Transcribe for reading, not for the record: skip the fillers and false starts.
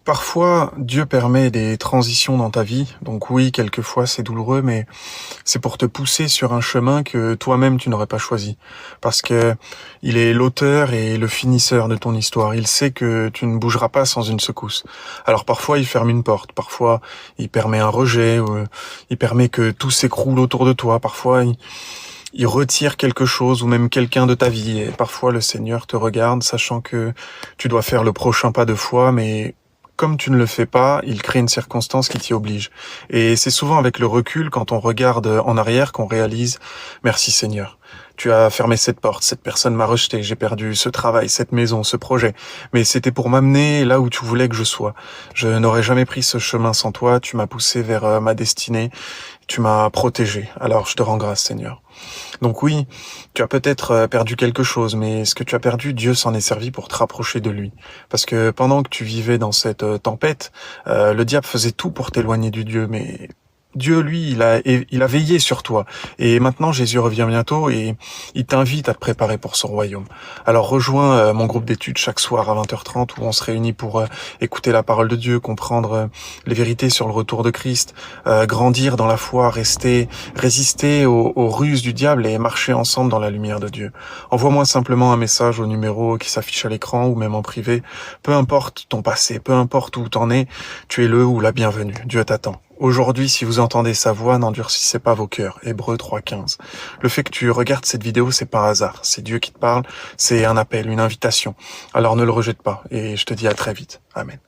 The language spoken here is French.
Parfois, Dieu permet des transitions dans ta vie. Donc oui, quelquefois c'est douloureux, mais c'est pour te pousser sur un chemin que toi-même tu n'aurais pas choisi. Parce que il est l'auteur et le finisseur de ton histoire. Il sait que tu ne bougeras pas sans une secousse. Alors parfois il ferme une porte, parfois il permet un rejet, ou il permet que tout s'écroule autour de toi. Parfois il retire quelque chose ou même quelqu'un de ta vie. Et parfois le Seigneur te regarde, sachant que tu dois faire le prochain pas de foi, mais comme tu ne le fais pas, il crée une circonstance qui t'y oblige. Et c'est souvent avec le recul, quand on regarde en arrière, qu'on réalise, merci Seigneur. Tu as fermé cette porte, cette personne m'a rejeté, j'ai perdu ce travail, cette maison, ce projet. Mais c'était pour m'amener là où tu voulais que je sois. Je n'aurais jamais pris ce chemin sans toi, tu m'as poussé vers ma destinée, tu m'as protégé. Alors je te rends grâce Seigneur. Donc oui, tu as peut-être perdu quelque chose, mais ce que tu as perdu, Dieu s'en est servi pour te rapprocher de lui. Parce que pendant que tu vivais dans cette tempête, le diable faisait tout pour t'éloigner du Dieu, mais Dieu, lui, il a veillé sur toi. Et maintenant, Jésus revient bientôt et il t'invite à te préparer pour son royaume. Alors rejoins mon groupe d'études chaque soir à 20h30 où on se réunit pour écouter la parole de Dieu, comprendre les vérités sur le retour de Christ, grandir dans la foi, résister aux ruses du diable et marcher ensemble dans la lumière de Dieu. Envoie-moi simplement un message au numéro qui s'affiche à l'écran ou même en privé. Peu importe ton passé, peu importe où t'en es, tu es le ou la bienvenue. Dieu t'attend. Aujourd'hui, si vous entendez sa voix, n'endurcissez pas vos cœurs. Hébreux 3,15. Le fait que tu regardes cette vidéo, c'est par hasard. C'est Dieu qui te parle, c'est un appel, une invitation. Alors ne le rejette pas et je te dis à très vite. Amen.